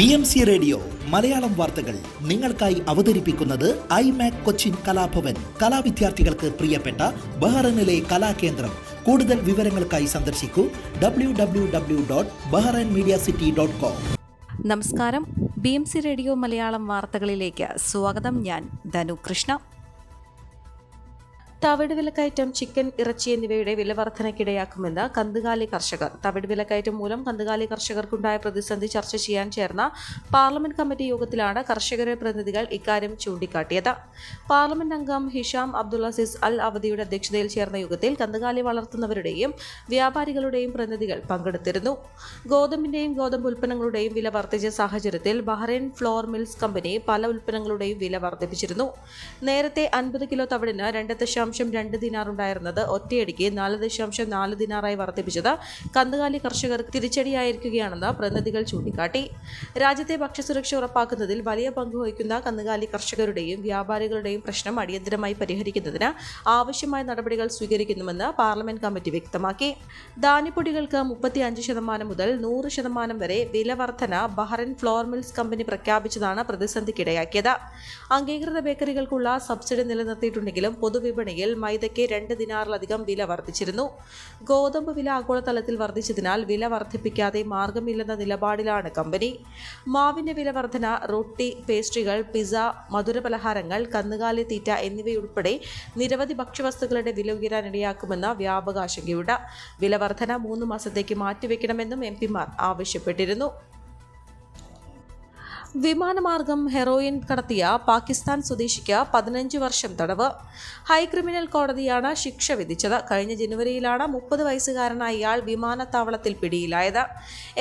BMC radio Malayalam വാർത്തകൾ നിങ്ങൾക്കായി അവതരിപ്പിക്കുന്നത് ഐമാക് കൊച്ചിൻ കലാഭവൻ. കലാവിദ്യാർത്ഥികൾക്ക് പ്രിയപ്പെട്ട ബഹ്റൈനിലെ കലാകേന്ദ്രം. കൂടുതൽ വിവരങ്ങൾക്കായി സന്ദർശിക്കൂ www.bahrainmediacity.com. നമസ്കാരം. BMC റേഡിയോ മലയാളം വാർത്തകളിലേക്ക് സ്വാഗതം. ഞാൻ ധനു കൃഷ്ണ. തവിട് വിലക്കയറ്റം, ചിക്കൻ, ഇറച്ചി എന്നിവയുടെ വിലവർധനയ്ക്കിടയാക്കുമെന്ന് കന്നുകാലി കർഷകർ. തവിട് വിലക്കയറ്റം മൂലം കന്നുകാലി കർഷകർക്കുണ്ടായ പ്രതിസന്ധി ചർച്ച ചെയ്യാൻ ചേർന്ന പാർലമെന്റ് കമ്മിറ്റി യോഗത്തിലാണ് കർഷകരുടെ പ്രതിനിധികൾ ഇക്കാര്യം ചൂണ്ടിക്കാട്ടിയത്. പാർലമെന്റ് അംഗം ഹിഷാം അബ്ദുൽ അസീസ് അൽ അവദിയുടെ അധ്യക്ഷതയിൽ ചേർന്ന യോഗത്തിൽ കന്നുകാലി വളർത്തുന്നവരുടെയും വ്യാപാരികളുടെയും പ്രതിനിധികൾ പങ്കെടുത്തിരുന്നു. ഗോതമ്പിന്റെയും ഗോതമ്പ് ഉൽപ്പന്നങ്ങളുടെയും വില വർദ്ധിച്ച സാഹചര്യത്തിൽ ബഹ്റൈൻ ഫ്ലോർ മിൽസ് കമ്പനി പല ഉൽപ്പന്നങ്ങളുടെയും വില വർദ്ധിപ്പിച്ചിരുന്നു. നേരത്തെ 50 കിലോ തവിടിന് 2.2 ദിനാർ ഉണ്ടായിരുന്നത് ഒറ്റയടിക്ക് 4.4 ദിനാറായി വർദ്ധിപ്പിച്ചത് കന്നുകാലി കർഷകർക്ക് തിരിച്ചടിയായിരിക്കുകയാണെന്ന് പ്രതിനിധികൾ ചൂണ്ടിക്കാട്ടി. രാജ്യത്തെ ഭക്ഷ്യസുരക്ഷ ഉറപ്പാക്കുന്നതിൽ വലിയ പങ്ക് വഹിക്കുന്ന കന്നുകാലി കർഷകരുടെയും വ്യാപാരികളുടെയും പ്രശ്നം അടിയന്തരമായി പരിഹരിക്കുന്നതിന് ആവശ്യമായ നടപടികൾ സ്വീകരിക്കുന്നുവെന്ന് പാർലമെന്റ് കമ്മിറ്റി വ്യക്തമാക്കി. ധാന്യപ്പൊടികൾക്ക് 35% മുതൽ 100% വരെ വില വർധന ബഹ്റൈൻ ഫ്ലോർ മിൽസ് കമ്പനി പ്രഖ്യാപിച്ചതാണ് പ്രതിസന്ധിക്കിടയാക്കിയത്. അംഗീകൃത ബേക്കറികൾക്കുള്ള സബ്സിഡി നിലനിർത്തിയിട്ടുണ്ടെങ്കിലും പൊതുവിപണിയിൽ മൈദയ്ക്ക് 2 ദിനാറിലധികം വില വർദ്ധിച്ചിരുന്നു. ഗോതമ്പ് വില ആഗോളതലത്തിൽ വർദ്ധിച്ചതിനാൽ വില വർദ്ധിപ്പിക്കാതെ മാർഗമില്ലെന്ന നിലപാടിലാണ് കമ്പനി. മാവിന്റെ വില വർധന റൊട്ടി, പേസ്ട്രികൾ, പിസ്സ, മധുരപലഹാരങ്ങൾ, കന്നുകാലി തീറ്റ എന്നിവയുൾപ്പെടെ നിരവധി ഭക്ഷ്യവസ്തുക്കളുടെ വില ഉയരാനിടയാക്കുമെന്ന വ്യാപക ആശങ്കയുണ്ട്. വില വർധന 3 മാസത്തേക്ക് മാറ്റിവെക്കണമെന്നും MP-മാർ ആവശ്യപ്പെട്ടിരുന്നു. വിമാനമാർഗം ഹെറോയിൻ കടത്തിയ പാകിസ്ഥാൻ സ്വദേശിക്ക് 15 വർഷം തടവ്. ഹൈക്രിമിനൽ കോടതിയാണ് ശിക്ഷ വിധിച്ചത്. കഴിഞ്ഞ ജനുവരിയിലാണ് 30 വയസ്സുകാരനായ ഇയാൾ വിമാനത്താവളത്തിൽ പിടിയിലായത്.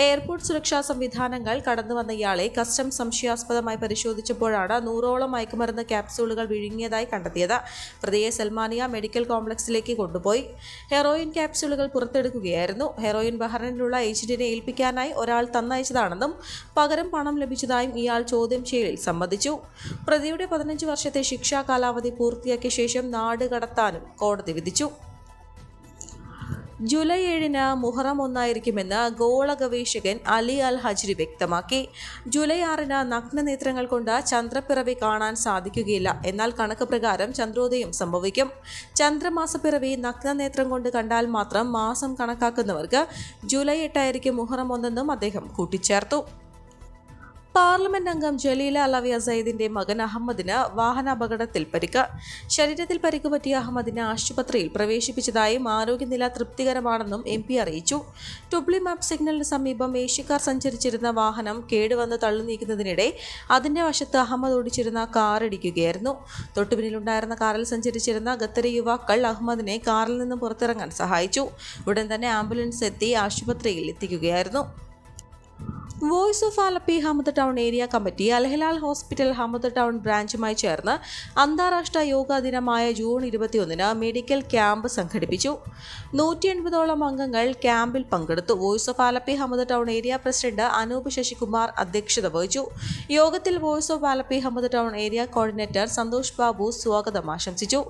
എയർപോർട്ട് സുരക്ഷാ സംവിധാനങ്ങൾ കടന്നുവന്ന ഇയാളെ കസ്റ്റംസ് സംശയാസ്പദമായി പരിശോധിച്ചപ്പോഴാണ് 100ഓളം മയക്കുമരുന്ന് ക്യാപ്സ്യൂളുകൾ വിഴുങ്ങിയതായി കണ്ടെത്തിയത്. പ്രതിയെ സൽമാനിയ മെഡിക്കൽ കോംപ്ലക്സിലേക്ക് കൊണ്ടുപോയി ഹെറോയിൻ ക്യാപ്സ്യൂളുകൾ പുറത്തെടുക്കുകയായിരുന്നു. ഹെറോയിൻ ബഹ്റൈനിലുള്ള ഏജന്റിനെ ഏൽപ്പിക്കാനായി ഒരാൾ തന്നയച്ചതാണെന്നും പകരം പണം ലഭിച്ചതായും ഇയാൾ ചോദ്യം ചെയ്യലിൽ സമ്മതിച്ചു. പ്രതിയുടെ 15 വർഷത്തെ ശിക്ഷാ കാലാവധി പൂർത്തിയാക്കിയ ശേഷം നാട് കടത്താനും കോടതി വിധിച്ചു. ജൂലൈ 7-ന് മുഹറം 1 ഗോള ഗവേഷകൻ അലി അൽ ഹജ്രി വ്യക്തമാക്കി. ജൂലൈ 6-ന് നഗ്നനേത്രങ്ങൾ കൊണ്ട് ചന്ദ്രപ്പിറവി കാണാൻ സാധിക്കുകയില്ല. എന്നാൽ കണക്ക് പ്രകാരം ചന്ദ്രോദയം സംഭവിക്കും. ചന്ദ്രമാസപ്പിറവി നഗ്നനേത്രം കൊണ്ട് കണ്ടാൽ മാത്രം മാസം കണക്കാക്കുന്നവർക്ക് ജൂലൈ 8 മുഹറം 1 അദ്ദേഹം കൂട്ടിച്ചേർത്തു. പാർലമെന്റ് അംഗം ജലീല അലവി അസൈദിന്റെ മകൻ അഹമ്മദിന് വാഹനാപകടത്തിൽ പരിക്ക്. ശരീരത്തിൽ പരിക്ക് പറ്റിയ അഹമ്മദിനെ ആശുപത്രിയിൽ പ്രവേശിപ്പിച്ചതായും ആരോഗ്യനില തൃപ്തികരമാണെന്നും MP അറിയിച്ചു. ടുബ്ലി മാപ്പ് സിഗ്നലിന് സമീപം ഏഷ്യക്കാർ സഞ്ചരിച്ചിരുന്ന വാഹനം കേടുവന്ന് തള്ളി നീക്കുന്നതിനിടെ അതിന്റെ വശത്ത് അഹമ്മദ് ഓടിച്ചിരുന്ന കാർ ഇടിക്കുകയായിരുന്നു. തൊട്ടുപിന്നിലുണ്ടായിരുന്ന കാറിൽ സഞ്ചരിച്ചിരുന്ന ഖത്തരി യുവാക്കൾ അഹമ്മദിനെ കാറിൽ നിന്നും പുറത്തിറങ്ങാൻ സഹായിച്ചു. ഉടൻ തന്നെ ആംബുലൻസ് എത്തി ആശുപത്രിയിൽ എത്തിക്കുകയായിരുന്നു. Voice of Alleppey Hamad town area committee Al Hilal hospital Hamad town ബ്രാഞ്ചുമായി ചേർന്ന് അന്താരാഷ്ട്ര യോഗാ ദിനമായ ജൂൺ 21-ന് മെഡിക്കൽ ക്യാമ്പ് സംഘടിപ്പിച്ചു. 180ഓളം അംഗങ്ങൾ ക്യാമ്പിൽ പങ്കെടുത്തു. Voice of Alleppey Hamad town area president Anoop Sasikumar അധ്യക്ഷത വഹിച്ചു. യോഗത്തിൽ voice of Alleppey Hamad town area coordinator Santhosh Babu സ്വാഗതം ആശംസിച്ചു.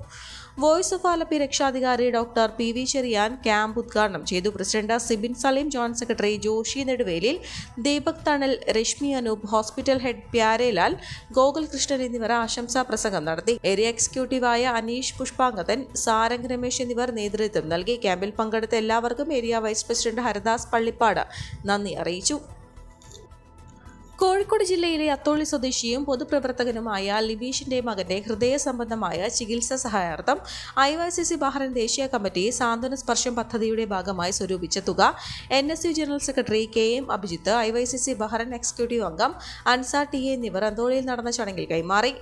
വോയിസ് ഓഫ് ആലപ്പി രക്ഷാധികാരി ഡോക്ടർ PV ചെറിയാൻ ക്യാമ്പ് ഉദ്ഘാടനം ചെയ്തു. President Sibin Saleem, joint secretary Joshy Neduvelil, Deepak Thanal, Reshmi Anoop, hospital head Pyarelal, Gokul Krishnan എന്നിവർ ആശംസാ പ്രസംഗം നടത്തി. ഏരിയ എക്സിക്യൂട്ടീവായ അനീഷ് പുഷ്പാങ്കതൻ, സാരംഗ് രമേശ് എന്നിവർ നേതൃത്വം നൽകി. ക്യാമ്പിൽ പങ്കെടുത്ത എല്ലാവർക്കും area vice president Haridas Pallippad നന്ദി അറിയിച്ചു. കോഴിക്കോട് ജില്ലയിലെ അത്തോളി സ്വദേശിയും പൊതുപ്രവർത്തകനുമായ ലിബീഷിന്റെ മകന്റെ ഹൃദയ സംബന്ധമായ ചികിത്സാ സഹായാർത്ഥം IYCC ബഹ്റൈൻ ദേശീയ കമ്മിറ്റി സാന്ത്വന സ്പർശം പദ്ധതിയുടെ ഭാഗമായി സ്വരൂപിച്ച തുക NSU general secretary KM Abhijith, IYCC Bahrain executive അംഗം അൻസാർ TA എന്നിവർ അത്തോളിയിൽ നടന്ന ചടങ്ങിൽ കൈമാറി.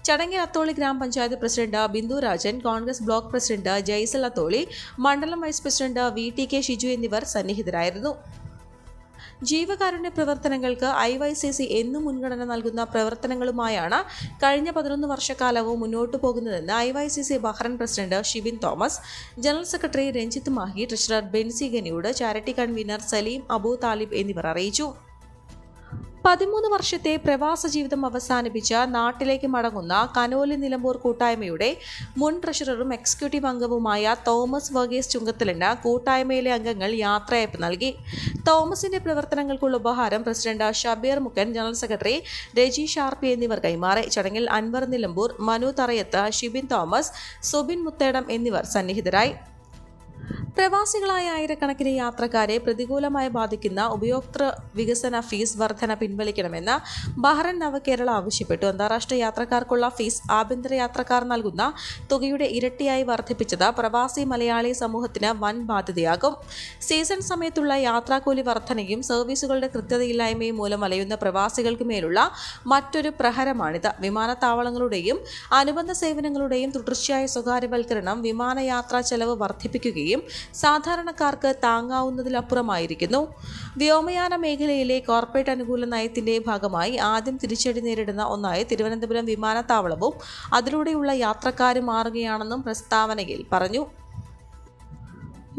ചടങ്ങിൽ അത്തോളി ഗ്രാമപഞ്ചായത്ത് president Bindu Rajan, Congress block president Jaisal Atholi, മണ്ഡലം വൈസ് പ്രസിഡന്റ് VTK ഷിജു എന്നിവർ സന്നിഹിതരായിരുന്നു. ജീവകാരുണ്യ പ്രവർത്തനങ്ങൾക്ക് IYCC എന്നും മുൻഗണന നൽകുന്ന പ്രവർത്തനങ്ങളുമായാണ് കഴിഞ്ഞ 11 വർഷക്കാലവും മുന്നോട്ടു പോകുന്നതെന്ന് IYCC Bahrain president Shibin Thomas, general secretary Ranjith Mahi, treasurer Benzy Ganiyod, charity convener Saleem Abu Thalib എന്നിവർ അറിയിച്ചു. 13 വർഷത്തെ പ്രവാസ ജീവിതം അവസാനിപ്പിച്ച നാട്ടിലേക്ക് മടങ്ങുന്ന കനോലി നിലമ്പൂർ കൂട്ടായ്മയുടെ മുൻ ട്രഷററും എക്സിക്യൂട്ടീവ് അംഗവുമായ തോമസ് വർഗീസ് ചുങ്കത്തലിന് കൂട്ടായ്മയിലെ അംഗങ്ങൾ യാത്രയയപ്പ് നൽകി. തോമസിന്റെ പ്രവർത്തനങ്ങൾക്കുള്ള ഉപഹാരം president Shabeer Mukkan, general secretary രജി ഷാർപ്പി എന്നിവർ കൈമാറി. ചടങ്ങിൽ അൻവർ നിലമ്പൂർ, മനു തറയത്ത്, ഷിബിൻ തോമസ്, സുബിൻ മുത്തേടം എന്നിവർ സന്നിഹിതരായി. പ്രവാസികളായ ആയിരക്കണക്കിന് യാത്രക്കാരെ പ്രതികൂലമായി ബാധിക്കുന്ന ഉപഭോക്തൃ വികസന ഫീസ് വർധന പിൻവലിക്കണമെന്ന് ബഹ്റൈൻ നവകേരള ആവശ്യപ്പെട്ടു. അന്താരാഷ്ട്ര യാത്രക്കാർക്കുള്ള ഫീസ് ആഭ്യന്തര യാത്രക്കാർ നൽകുന്ന തുകയുടെ ഇരട്ടിയായി വർദ്ധിപ്പിച്ചത് പ്രവാസി മലയാളി സമൂഹത്തിന് വൻ ബാധ്യതയാകും. സീസൺ സമയത്തുള്ള യാത്രാക്കൂലി വർധനയും സർവീസുകളുടെ കൃത്യതയില്ലായ്മയും മൂലം വലയുന്ന പ്രവാസികൾക്ക് മേലുള്ള മറ്റൊരു പ്രഹരമാണിത്. വിമാനത്താവളങ്ങളുടെയും അനുബന്ധ സേവനങ്ങളുടെയും തുടർച്ചയായ സ്വകാര്യവൽക്കരണം വിമാനയാത്രാ ചെലവ് വർദ്ധിപ്പിക്കുകയും സാധാരണക്കാർക്ക് താങ്ങാവുന്നതിലപ്പുറമായിരിക്കുന്നു. വ്യോമയാന മേഖലയിലെ കോർപ്പറേറ്റ് അനുകൂല നയത്തിന്റെ ഭാഗമായി ആദ്യം തിരിച്ചടി നേരിടുന്ന ഒന്നായി തിരുവനന്തപുരം വിമാനത്താവളവും അതിലൂടെയുള്ള യാത്രക്കാരും മാറുകയാണെന്നും പ്രസ്താവനയിൽ പറഞ്ഞു.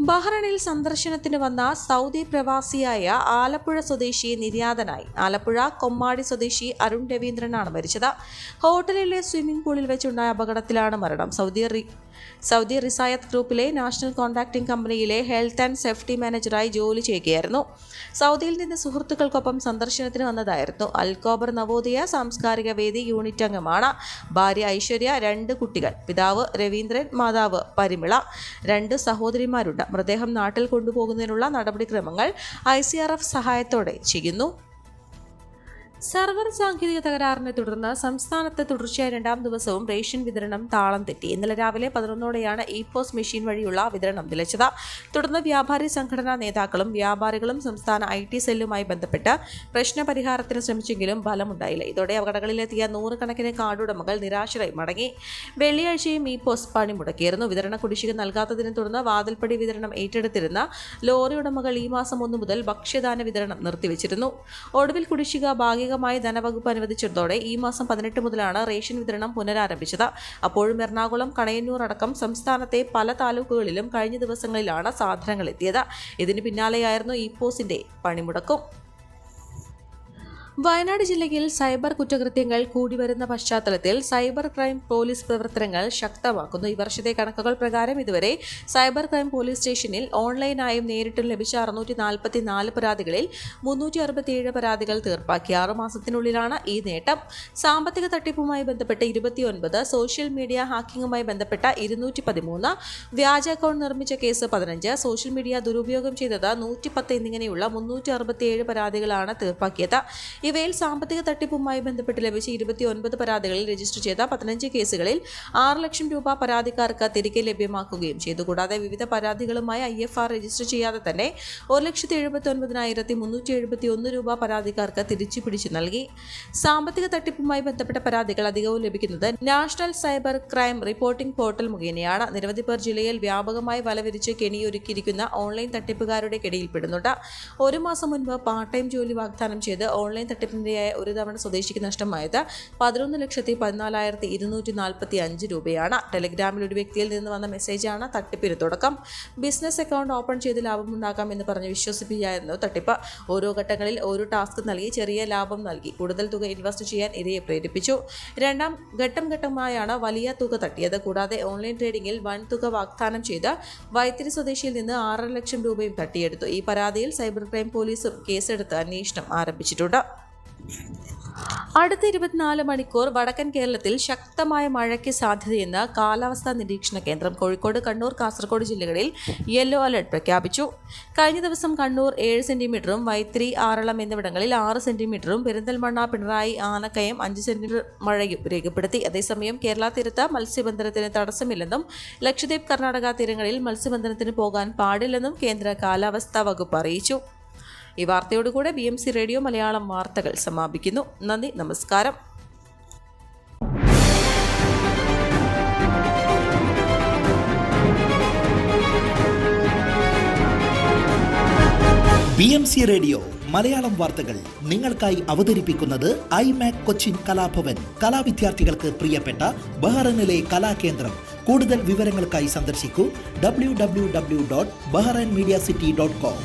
ബഹ്റൈനിൽ സന്ദർശനത്തിന് വന്ന സൗദി പ്രവാസിയായ ആലപ്പുഴ സ്വദേശി നിര്യാതനായി. ആലപ്പുഴ കൊമ്മാടി സ്വദേശി അരുൺ രവീന്ദ്രനാണ് മരിച്ചത്. ഹോട്ടലിലെ സ്വിമ്മിംഗ് പൂളിൽ വെച്ചുണ്ടായ അപകടത്തിലാണ് മരണം. സൗദി റിസായത്ത് ഗ്രൂപ്പിലെ നാഷണൽ കോൺട്രാക്ടിംഗ് കമ്പനിയിലെ ഹെൽത്ത് ആൻഡ് സേഫ്റ്റി മാനേജറായി ജോലി ചെയ്യുകയായിരുന്നു. സൗദിയിൽ നിന്ന് സുഹൃത്തുക്കൾക്കൊപ്പം സന്ദർശനത്തിന് വന്നതായിരുന്നു. അൽക്കോബർ നവോദയ സാംസ്കാരിക വേദി യൂണിറ്റ് അംഗമാണ്. ഭാര്യ ഐശ്വര്യ, 2 കുട്ടികൾ. പിതാവ് രവീന്ദ്രൻ, മാതാവ് പരിമിള. 2 സഹോദരിമാരുണ്ട്. മൃതദേഹം നാട്ടിൽ കൊണ്ടുപോകുന്നതിനുള്ള നടപടിക്രമങ്ങൾ ICRF സഹായത്തോടെ ചെയ്യുന്നു. സർവർ സാങ്കേതിക തകരാറിനെ തുടർന്ന് സംസ്ഥാനത്ത് തുടർച്ചയായ 2ാം ദിവസവും റേഷൻ വിതരണം താളം തെറ്റി. ഇന്നലെ രാവിലെ 11ഓടെയാണ് ഇ-പോസ് മെഷീൻ വഴിയുള്ള വിതരണം നിലച്ചത്. തുടർന്ന് വ്യാപാരി സംഘടനാ നേതാക്കളും വ്യാപാരികളും സംസ്ഥാന IT സെല്ലുമായി ബന്ധപ്പെട്ട് പ്രശ്നപരിഹാരത്തിന് ശ്രമിച്ചെങ്കിലും ഫലമുണ്ടായില്ല. ഇതോടെ അപകടങ്ങളിലെത്തിയ 100 കണക്കിന് കാർഡുടമകൾ നിരാശരായി മടങ്ങി. വെള്ളിയാഴ്ചയും ഇ-പോസ് പണിമുടക്കിയിരുന്നു. വിതരണ കുടിശ്ശിക നൽകാത്തതിനെ തുടർന്ന് വാതിൽപ്പടി വിതരണം ഏറ്റെടുത്തിരുന്ന ലോറി ഉടമകൾ ഈ മാസം 1 മുതൽ ഭക്ഷ്യധാന്യ വിതരണം നിർത്തിവെച്ചിരുന്നു. ഒടുവിൽ കുടിശ്ശിക ഭാഗികമായി ധനവകുപ്പ് അനുവദിച്ചതോടെ ഈ മാസം 18 മുതലാണ് റേഷൻ വിതരണം പുനരാരംഭിച്ചത്. അപ്പോഴും എറണാകുളം, കണയന്നൂർ അടക്കം സംസ്ഥാനത്തെ പല താലൂക്കുകളിലും കഴിഞ്ഞ ദിവസങ്ങളിലാണ് സാധനങ്ങൾ എത്തിയത്. ഇതിന് പിന്നാലെയായിരുന്നു ഇ-പോസിന്റെ പണിമുടക്കും. വയനാട് ജില്ലയിൽ സൈബർ കുറ്റകൃത്യങ്ങൾ കൂടിവരുന്ന പശ്ചാത്തലത്തിൽ സൈബർ ക്രൈം പോലീസ് പ്രവർത്തനങ്ങൾ ശക്തമാക്കുന്നു. ഈ വർഷത്തെ കണക്കുകൾ പ്രകാരം ഇതുവരെ സൈബർ ക്രൈം പോലീസ് സ്റ്റേഷനിൽ ഓൺലൈനായും നേരിട്ടും ലഭിച്ച 644 പരാതികളിൽ 367 പരാതികൾ തീർപ്പാക്കി. 6 മാസത്തിനുള്ളിലാണ് ഈ നേട്ടം. സാമ്പത്തിക തട്ടിപ്പുമായി ബന്ധപ്പെട്ട് 29, സോഷ്യൽ മീഡിയ ഹാക്കിങ്ങുമായി ബന്ധപ്പെട്ട 213, വ്യാജ അക്കൗണ്ട് നിർമ്മിച്ച കേസ് 15, സോഷ്യൽ മീഡിയ ദുരുപയോഗം ചെയ്തത് 110 എന്നിങ്ങനെയുള്ള 367 പരാതികളാണ് തീർപ്പാക്കിയത്. ഇവയിൽ സാമ്പത്തിക തട്ടിപ്പുമായി ബന്ധപ്പെട്ട് ലഭിച്ച 29 പരാതികളിൽ രജിസ്റ്റർ ചെയ്ത 15 കേസുകളിൽ 6 ലക്ഷം രൂപ പരാതിക്കാർക്ക് തിരികെ ലഭ്യമാക്കുകയും ചെയ്തു. കൂടാതെ വിവിധ പരാതികളുമായി IFR രജിസ്റ്റർ ചെയ്യാതെ തന്നെ 1,79,371 രൂപ പരാതിക്കാർക്ക് തിരിച്ചു പിടിച്ചു നൽകി. സാമ്പത്തിക തട്ടിപ്പുമായി ബന്ധപ്പെട്ട പരാതികൾ അധികവും ലഭിക്കുന്നത് national cyber crime reporting portal മുഖേനയാണ്. നിരവധി പേർ ജില്ലയിൽ വ്യാപകമായി വലവിരിച്ച് കെണിയൊരുക്കിയിരിക്കുന്ന ഓൺലൈൻ തട്ടിപ്പുകാരുടെ കെണിയിൽപ്പെടുന്നുണ്ട്. 1 മാസം മുൻപ് പാർട്ട് ടൈം ജോലി വാഗ്ദാനം ചെയ്ത് ഓൺലൈൻ തട്ടിപ്പിനിരയായ ഒരു തവണ സ്വദേശിക്ക് നഷ്ടമായത് 11,14,245 രൂപയാണ്. ടെലിഗ്രാമിൽ ഒരു വ്യക്തിയിൽ നിന്ന് വന്ന മെസ്സേജാണ് തട്ടിപ്പിന് തുടക്കം. ബിസിനസ് അക്കൗണ്ട് ഓപ്പൺ ചെയ്ത് ലാഭമുണ്ടാക്കാം എന്ന് പറഞ്ഞ് വിശ്വസിപ്പിക്കുകയായിരുന്നു തട്ടിപ്പ്. ഓരോ ഘട്ടങ്ങളിൽ ഓരോ ടാസ്ക് നൽകി ചെറിയ ലാഭം നൽകി കൂടുതൽ തുക ഇൻവെസ്റ്റ് ചെയ്യാൻ ഇരയെ പ്രേരിപ്പിച്ചു. 2ാം ഘട്ടമായാണ് വലിയ തുക തട്ടിയത്. കൂടാതെ ഓൺലൈൻ ട്രേഡിംഗിൽ വൻ തുക വാഗ്ദാനം ചെയ്ത് വൈത്തിരി സ്വദേശിയിൽ നിന്ന് 6 ലക്ഷം രൂപയും തട്ടിയെടുത്തു. ഈ പരാതിയിൽ സൈബർ ക്രൈം പോലീസും കേസെടുത്ത് അന്വേഷണം ആരംഭിച്ചിട്ടുണ്ട്. അടുത്ത 24 മണിക്കൂർ വടക്കൻ കേരളത്തിൽ ശക്തമായ മഴയ്ക്ക് സാധ്യതയെന്ന് കാലാവസ്ഥാ നിരീക്ഷണ കേന്ദ്രം. കോഴിക്കോട്, കണ്ണൂർ, കാസർഗോഡ് ജില്ലകളിൽ യെല്ലോ അലർട്ട് പ്രഖ്യാപിച്ചു. കഴിഞ്ഞ ദിവസം കണ്ണൂർ 7 സെന്റിമീറ്ററും വൈത്തിരി, ആറളം എന്നിവിടങ്ങളിൽ 6 സെന്റിമീറ്ററും പെരിന്തൽമണ്ണ, പിണറായി, ആനക്കയം 5 സെന്റിമീറ്റർ മഴയും രേഖപ്പെടുത്തി. അതേസമയം കേരള തീരത്ത് മത്സ്യബന്ധനത്തിന് തടസ്സമില്ലെന്നും ലക്ഷദ്വീപ്, കർണാടക തീരങ്ങളിൽ മത്സ്യബന്ധനത്തിന് പോകാൻ പാടില്ലെന്നും കേന്ദ്ര കാലാവസ്ഥാ വകുപ്പ് അറിയിച്ചു. ഈ വാർത്തയോടുകൂടെ BMC റേഡിയോ മലയാളം വാർത്തകൾ സമാപിക്കുന്നു. നന്ദി, നമസ്കാരം. BMC റേഡിയോ മലയാളം വാർത്തകൾ നിങ്ങൾക്കായി അവതരിപ്പിക്കുന്നത് IMAC കൊച്ചിൻ കലാഭവൻ. കലാവിദ്യാർത്ഥികൾക്ക് പ്രിയപ്പെട്ട ബഹ്റൈനിലെ കലാകേന്ദ്രം. കൂടുതൽ വിവരങ്ങൾക്കായി സന്ദർശിക്കൂ www.bahrainmediacity.com.